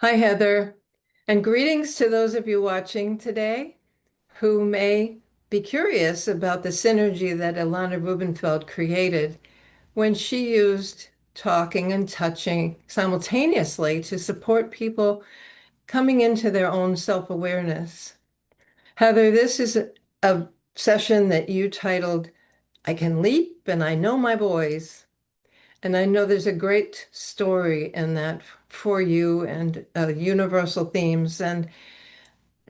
Hi, Heather, and greetings to those of you watching today who may be curious about the synergy that Ilana Rubenfeld created when she used talking and touching simultaneously to support people coming into their own self-awareness. Heather, this is a session that you titled, I Can Leap and I Know My Boys. And I know there's a great story in that for you and universal themes. And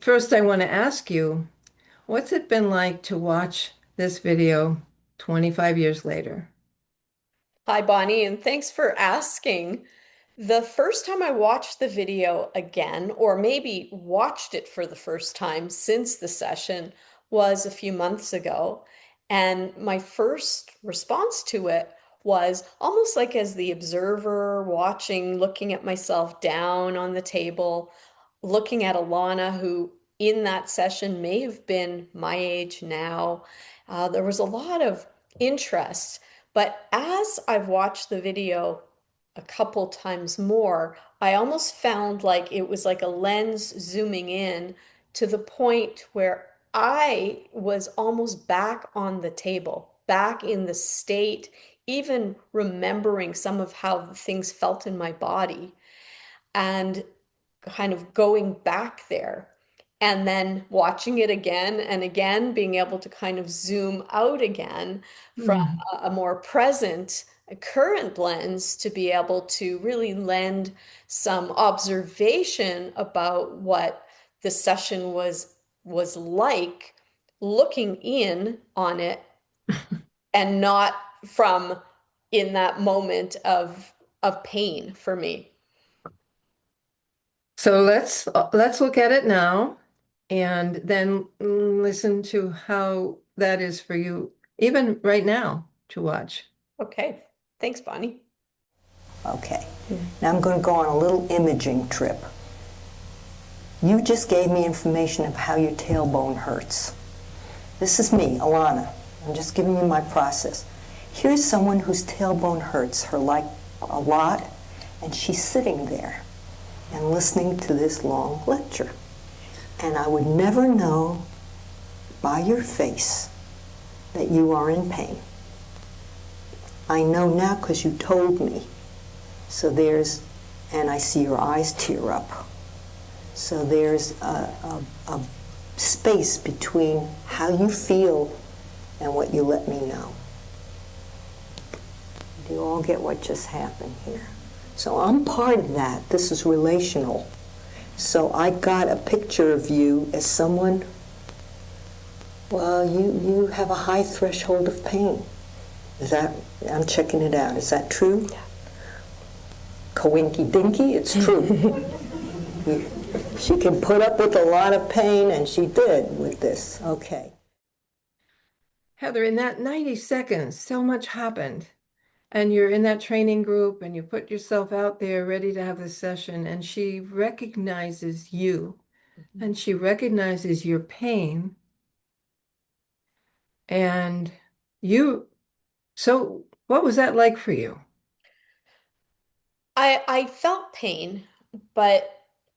first, I want to ask you, what's it been like to watch this video 25 years later? Hi, Bonnie, and thanks for asking. The first time I watched the video again, or maybe watched it for the first time since the session, was a few months ago. And my first response to it was almost like as the observer watching, looking at myself down on the table, looking at Alana, who in that session may have been my age now. There was a lot of interest. But as I've watched the video a couple times more, I almost found like it was like a lens zooming in to the point where I was almost back on the table, back in the state, even remembering some of how things felt in my body and kind of going back there and then watching it again and again, being able to kind of zoom out again from Hmm. a more present, a current lens to be able to really lend some observation about what the session was like, looking in on it and not from in that moment of pain for me. So let's look at it now and then listen to how that is for you, even right now, to watch. Okay. Thanks, Bonnie. Okay, now I'm going to go on a little imaging trip. You just gave me information of how your tailbone hurts. This is me, Ilana. I'm just giving you my process. Here's someone whose tailbone hurts her like a lot, and she's sitting there and listening to this long lecture. And I would never know by your face that you are in pain. I know now because you told me. So there's, and I see your eyes tear up. So there's a space between how you feel and what you let me know. Do you all get what just happened here? So I'm part of that. This is relational. So I got a picture of you as someone, well, you have a high threshold of pain. Is that, I'm checking it out. Is that true? Yeah. Coinky dinky, it's true. She can put up with a lot of pain, and she did with this. Okay. Heather, in that 90 seconds, so much happened. And you're in that training group and you put yourself out there ready to have this session, and she recognizes you and she recognizes your pain. And you, so what was that like for you? I felt pain, but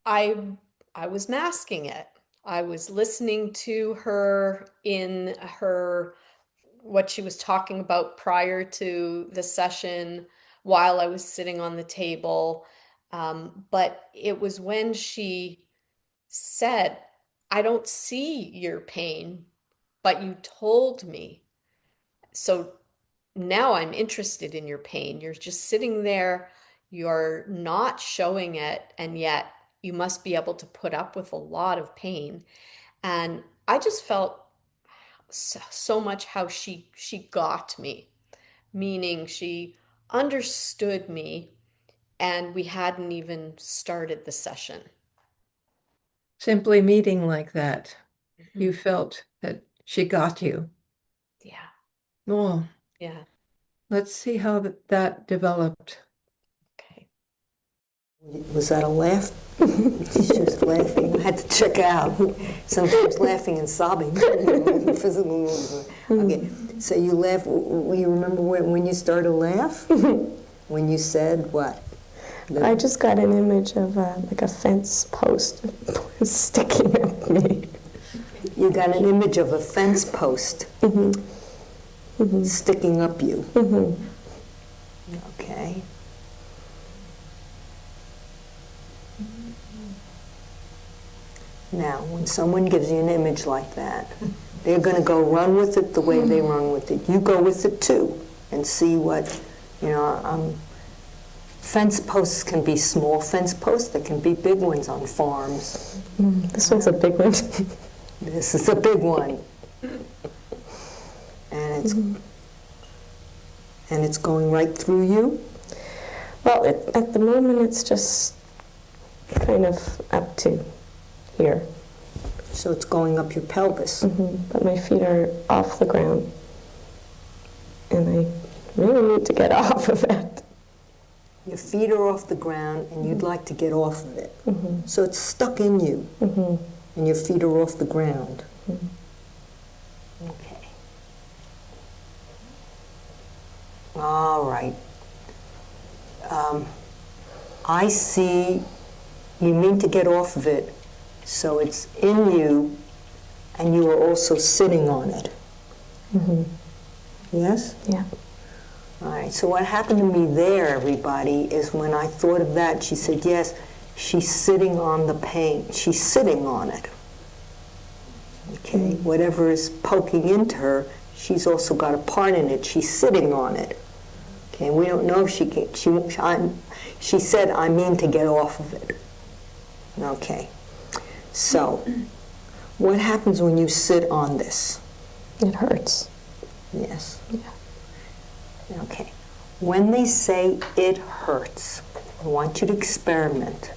I I was masking it. I was listening to her in her what she was talking about prior to the session while I was sitting on the table. But it was when she said, I don't see your pain, but you told me. So now I'm interested in your pain. You're just sitting there, you're not showing it, and yet you must be able to put up with a lot of pain. And I just felt so much how she got me, meaning she understood me, and we hadn't even started the session. Simply meeting like that, you Mhm. felt that she got you. Yeah, Well, yeah. let's see how that developed. Okay. Was that a laugh? She was laughing. I had to check out. Sometimes laughing and sobbing. Okay, so you laugh. You remember when you started to laugh? When you said what? I just got an image of like a fence post sticking at me. You got an image of a fence post sticking up you. Okay. Now, when someone gives you an image like that, they're going to go run with it the way they run with it. You go with it too and see what, fence posts can be small fence posts, there can be big ones on farms. This one's a big one. This is a big one. And it's going right through you? Well, at the moment it's just kind of up to here. So it's going up your pelvis. But my feet are off the ground. And I really need to get off of it. Your feet are off the ground and you'd like to get off of it. So it's stuck in you. And your feet are off the ground. Okay. All right. I see you mean to get off of it, so it's in you and you are also sitting on it. Yes? Yeah. All right, so what happened to me there, everybody, is when I thought of that, she said, yes, she's sitting on the pain. She's sitting on it. Okay, whatever is poking into her, she's also got a part in it. She's sitting on it. Okay, we don't know if she can. She said, I mean to get off of it. Okay, so what happens when you sit on this? It hurts. Yes. Yeah. Okay. When they say it hurts, I want you to experiment.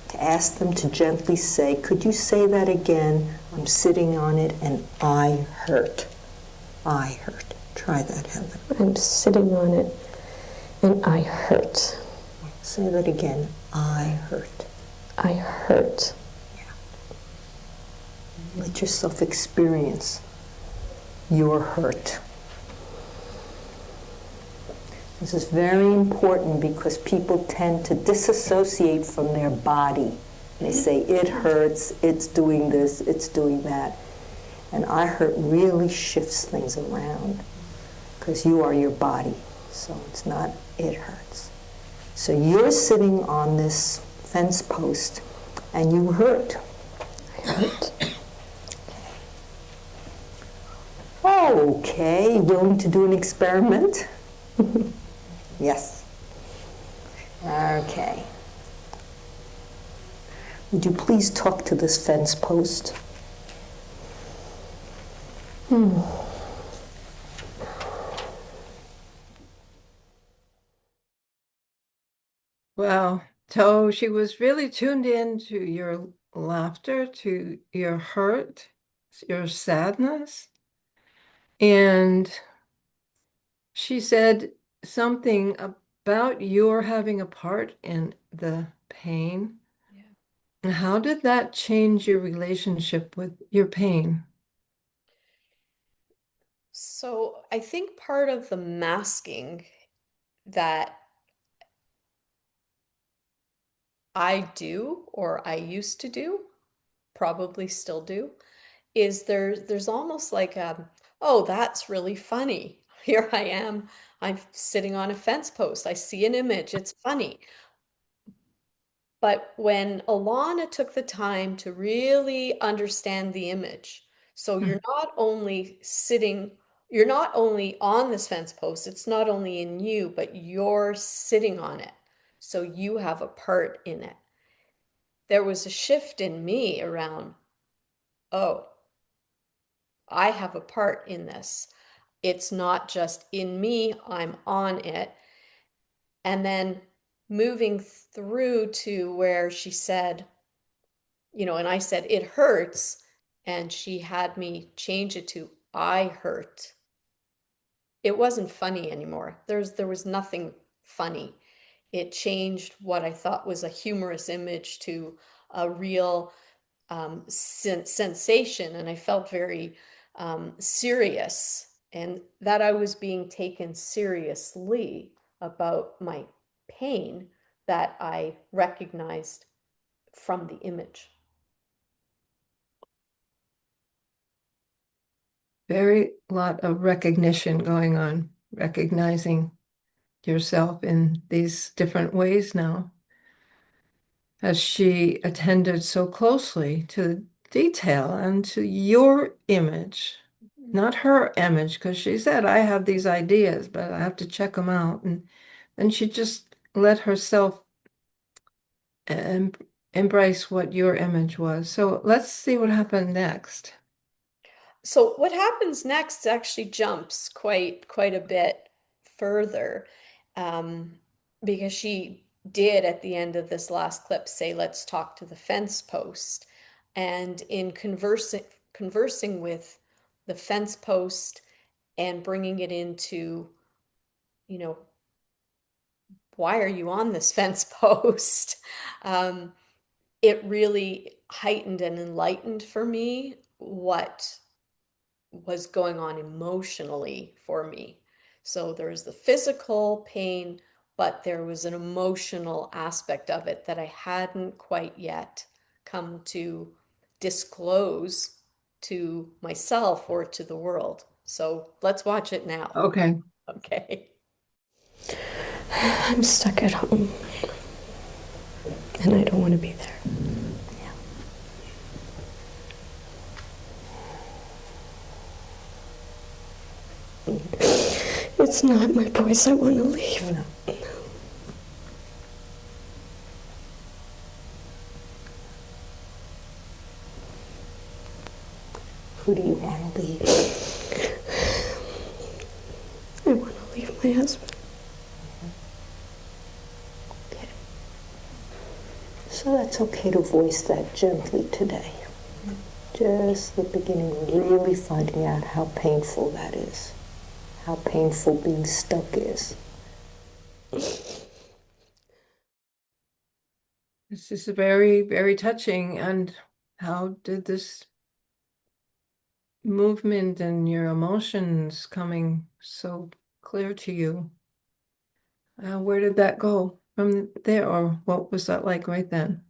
To ask them to gently say, could you say that again? I'm sitting on it and I hurt. I hurt. Try that, Heather. I'm sitting on it and I hurt. Say that again. I hurt. I hurt. Let yourself experience your hurt. This is very important because people tend to disassociate from their body. They say, it hurts, it's doing this, it's doing that. And I hurt really shifts things around because you are your body. So it's not, it hurts. So you're sitting on this fence post and you hurt. I hurt. Okay, willing to do an experiment? Yes. Okay. Would you please talk to this fence post? Wow. So she was really tuned in to your laughter, to your hurt, your sadness. And she said something about your having a part in the pain. Yeah. How did that change your relationship with your pain? So I think part of the masking that I do, or I used to do, probably still do, is there's almost like oh, that's really funny. Here I am, I'm sitting on a fence post. I see an image, it's funny. But when Ilana took the time to really understand the image, so you're not only on this fence post, it's not only in you, but you're sitting on it. So you have a part in it. There was a shift in me around, oh, I have a part in this. It's not just in me, I'm on it. And then moving through to where she said, and I said, it hurts. And she had me change it to, I hurt. It wasn't funny anymore. There was nothing funny. It changed what I thought was a humorous image to a real sensation. And I felt very serious, and that I was being taken seriously about my pain that I recognized from the image. Very lot of recognition going on, recognizing yourself in these different ways now, as she attended so closely to detail and to your image, not her image, because she said, I have these ideas, but I have to check them out. And then she just let herself em embrace what your image was. So let's see what happened next. So what happens next actually jumps quite a bit further, um, because she did at the end of this last clip say, "Let's talk to the fence post," and in conversing with the fence post and bringing it into, you know, why are you on this fence post? Um, it really heightened and enlightened for me what was going on emotionally for me. So there's the physical pain, but there was an emotional aspect of it that I hadn't quite yet come to disclose to myself or to the world. So let's watch it now. Okay. Okay. I'm stuck at home, and I don't want to be there. It's not my voice. I want to leave. No. Who do you want to leave? I want to leave my husband. Okay. So that's okay to voice that gently today. Just the beginning of really finding out how painful that is. How painful being stuck is. This is very, very touching. And how did this movement and your emotions coming so clear to you, where did that go from there, or what was that like right then?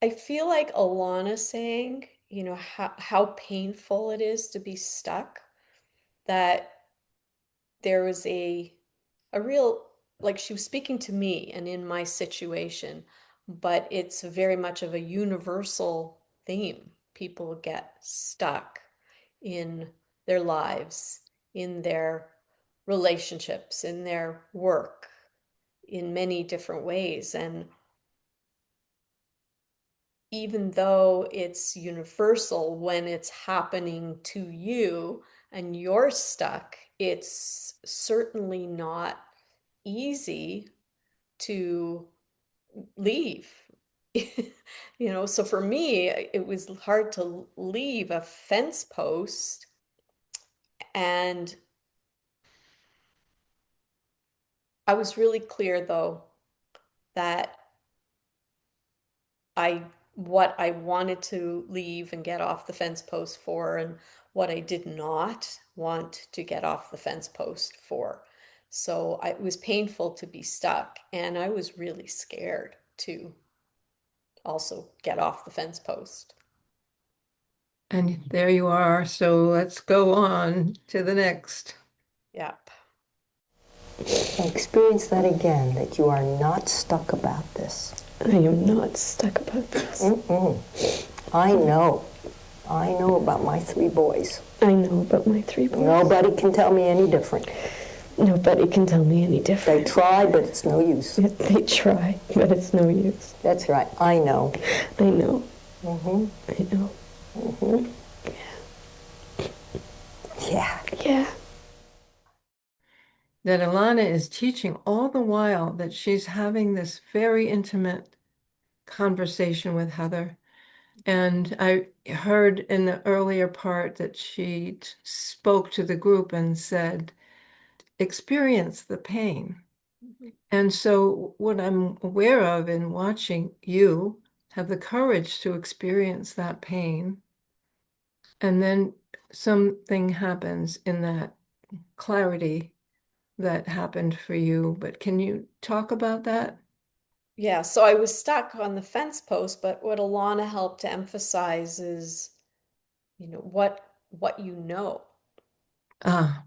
I feel like Alana saying, how painful it is to be stuck, that there was a real, like, she was speaking to me and in my situation, but it's very much of a universal theme. People get stuck in their lives, in their relationships, in their work, in many different ways. And even though it's universal, when it's happening to you and you're stuck, it's certainly not easy to leave. So for me, it was hard to leave a fence post. And I was really clear, though, that what I wanted to leave and get off the fence post for, and what I did not want to get off the fence post for. So it was painful to be stuck, and I was really scared to also get off the fence post. And there you are. So let's go on to the next. Yep. Experience that again, that you are not stuck about this. I am not stuck about this. I know. I know about my 3 boys. I know about my 3 boys. Nobody can tell me any different. Nobody can tell me any They different. try, but it's no use. They try, but it's no use. That's right. I know. I know. Mm-hmm. I know. Mm-hmm. Yeah. Yeah. That Ilana is teaching all the while that she's having this very intimate conversation with Heather. And I heard in the earlier part that she spoke to the group and said, experience the pain. And so what I'm aware of in watching you have the courage to experience that pain, and then something happens in that clarity that happened for you. But can you talk about that? Yeah, so I was stuck on the fence post, but what Alana helped to emphasize is, what you know, Ah,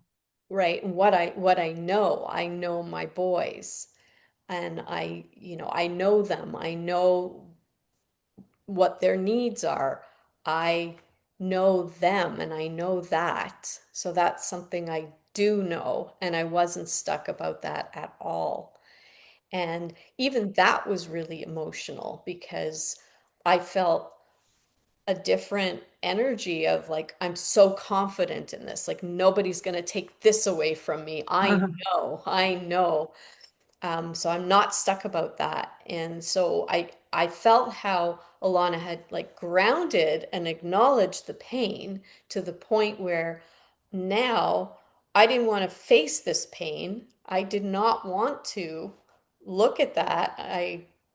right? And I know my boys, and I know them. I know what their needs are. I know them and I know that. So that's something I do know, and I wasn't stuck about that at all. And even that was really emotional because I felt a different energy of like, I'm so confident in this. Like, nobody's going to take this away from me. uh-huh. I know. So I'm not stuck about that. And so I felt how Alana had like grounded and acknowledged the pain to the point where now I didn't want to face this pain. I did not want to look at that.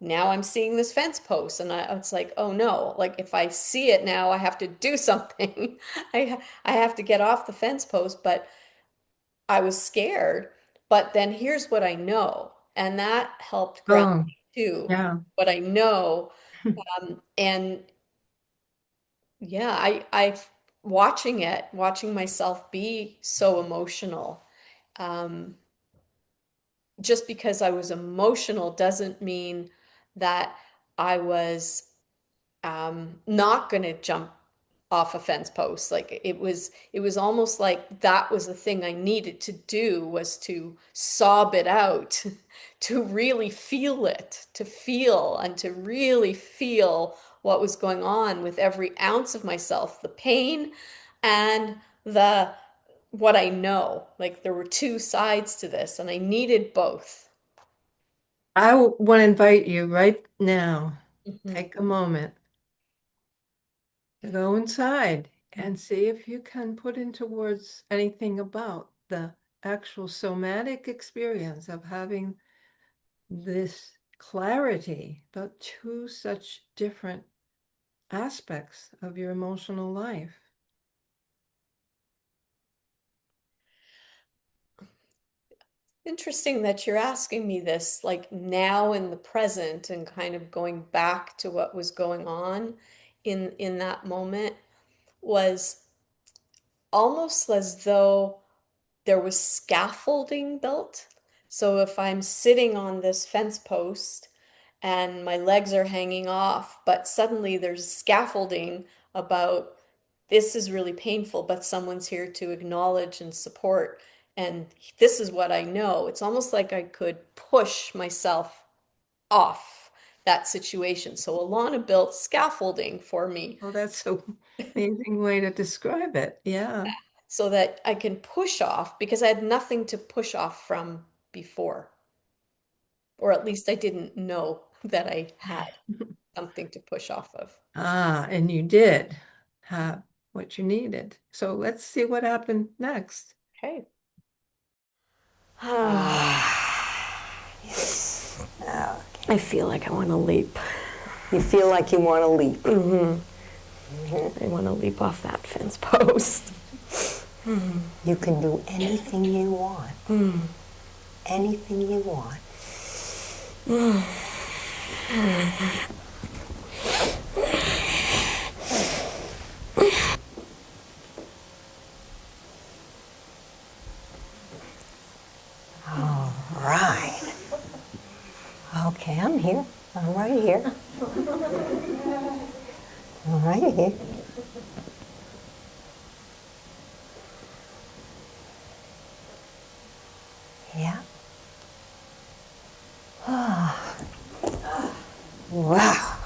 Now I'm seeing this fence post and it's like, oh no, like if I see it now, I have to do something. I have to get off the fence post, but I was scared, but then here's what I know. And that helped ground Oh, me too. yeah. What I know. And yeah, watching myself be so emotional. Um, just because I was emotional doesn't mean that I was not going to jump off a fence post. Like it was almost like that was the thing I needed to do, was to sob it out, to really feel it, to feel and to really feel what was going on with every ounce of myself, the pain and the what I know. Like there were two sides to this, and I needed both. I want to invite you right now. Mhm. Take a moment to go inside and see if you can put into words anything about the actual somatic experience of having this clarity about two such different aspects of your emotional life. Interesting that you're asking me this, like now in the present, and kind of going back to what was going on in that moment was almost as though there was scaffolding built. So if I'm sitting on this fence post and my legs are hanging off, but suddenly there's scaffolding about this is really painful, but someone's here to acknowledge and support. And this is what I know. It's almost like I could push myself off that situation. So Alana built scaffolding for me Oh, that's an amazing way to describe it. Yeah. so that I can push off because I had nothing to push off from before, or at least I didn't know that I had something to push off of. Ah, and you did have what you needed. So let's see what happened next. Okay. I feel like I want to leap. You feel like you want to leap. I want to leap off that fence post. You can do anything you want. Anything you want. All right. Okay, I'm here. I'm right here. I'm right here. Yeah. Wow.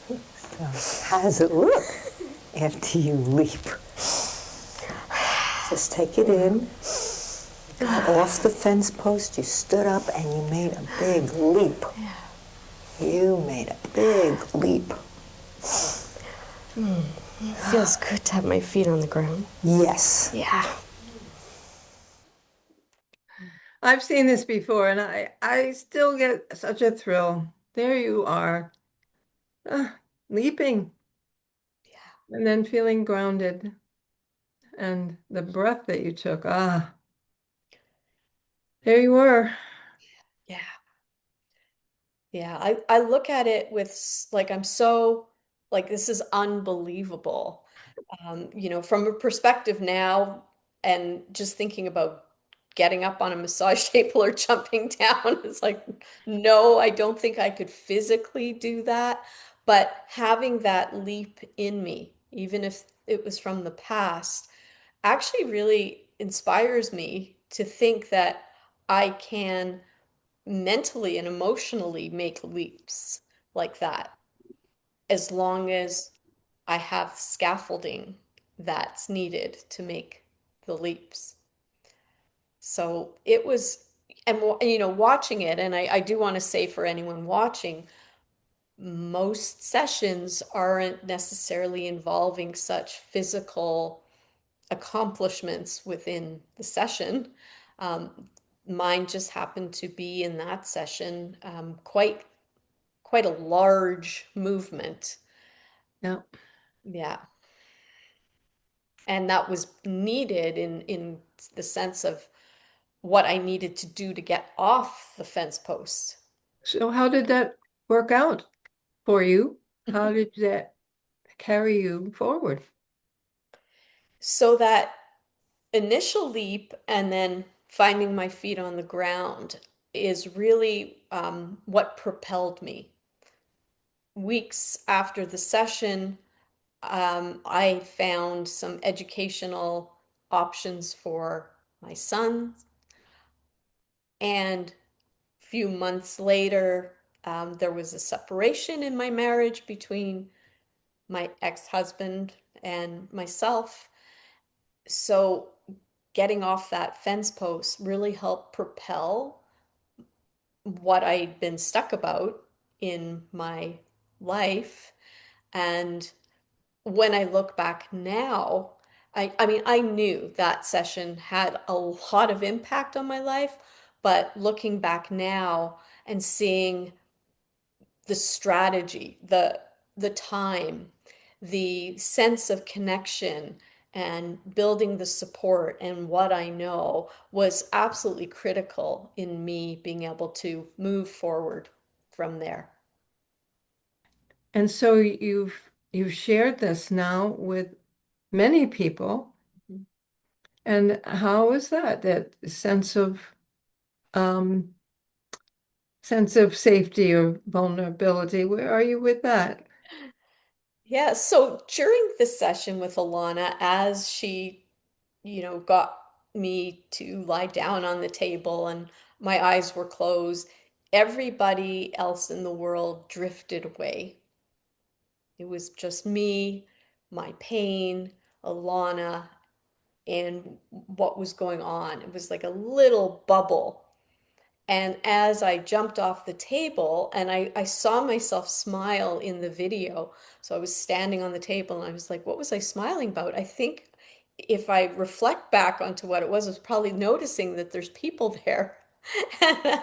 So how does it look after you leap? Just take it in. Got off the fence post, you stood up and you made a big leap. You made a big leap. It feels good to have my feet on the ground. Yes. Yeah. I've seen this before and I still get such a thrill. There you are, leaping Yeah. and then feeling grounded and the breath that you took. Ah, there you were. Yeah. Yeah, I look at it with like I'm so like this is unbelievable. From a perspective now and just thinking about getting up on a massage table or jumping down, it's like, no, I don't think I could physically do that. But having that leap in me, even if it was from the past, actually really inspires me to think that I can mentally and emotionally make leaps like that as long as I have scaffolding that's needed to make the leaps. So it was, and watching it, and I do want to say for anyone watching, most sessions aren't necessarily involving such physical accomplishments within the session. Um, Mine just happened to be in that session quite a large movement. Yeah. Yeah. And that was needed in the sense of what I needed to do to get off the fence post. So how did that work out for you? How did that carry you forward? So that initial leap and then finding my feet on the ground is really what propelled me. Weeks after the session, I found some educational options for my son, and few months later, there was a separation in my marriage between my ex-husband and myself. So getting off that fence post really helped propel what I'd been stuck about in my life. And when I look back now, I mean, I knew that session had a lot of impact on my life, but looking back now and seeing the strategy, the time, the sense of connection and building the support and what I know was absolutely critical in me being able to move forward from there. And so you've shared this now with many people. And how is that? That um sense of safety or vulnerability? Where are you with that? Yeah, so during the session with Ilana, as she, got me to lie down on the table and my eyes were closed, everybody else in the world drifted away. It was just me, my pain, Ilana, and what was going on. It was like a little bubble. And as I jumped off the table, and I saw myself smile in the video. So I was standing on the table and I was like, what was I smiling about? I think if I reflect back onto what it was probably noticing that there's people there. And,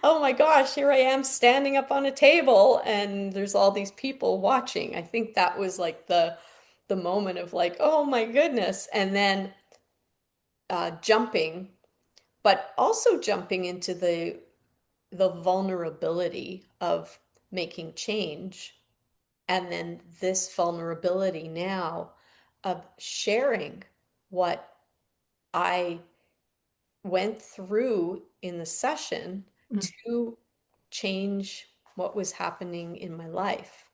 oh my gosh, here I am standing up on a table and there's all these people watching. I think that was like the moment of like, oh my goodness. And then jumping, but also jumping into the vulnerability of making change. And then this vulnerability now of sharing what I went through in the session Mm. to change what was happening in my life.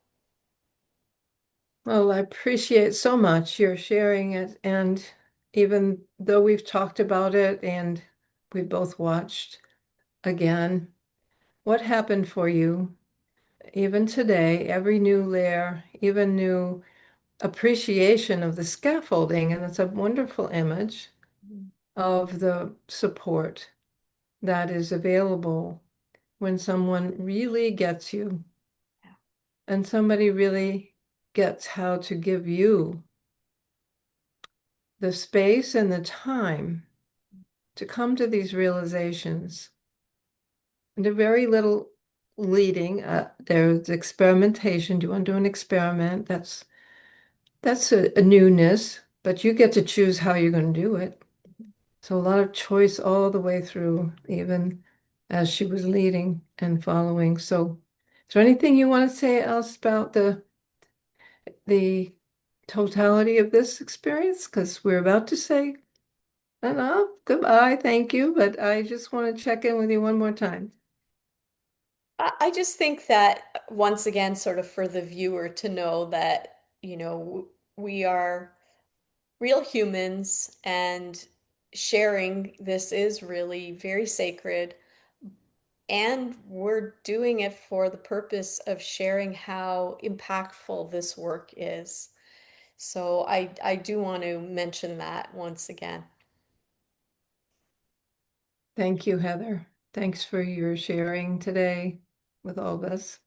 Well, I appreciate so much your sharing it. And even though we've talked about it and we both watched again, what happened for you, even today, every new layer, even new appreciation of the scaffolding, and it's a wonderful image of the support that is available when someone really gets you and somebody really gets how to give you the space and the time to come to these realizations. And a very little leading. There's experimentation. Do you want to do an experiment? That's a newness, but you get to choose how you're going to do it. So a lot of choice all the way through, even as she was leading and following. So is there anything you want to say else about the totality of this experience? Because we're about to say, I don't know, goodbye, thank you, but I just want to check in with you one more time. I just think that once again, sort of for the viewer to know that, we are real humans and sharing this is really very sacred. And we're doing it for the purpose of sharing how impactful this work is. So I do want to mention that once again. Thank you, Heather. Thanks for your sharing today with all of us.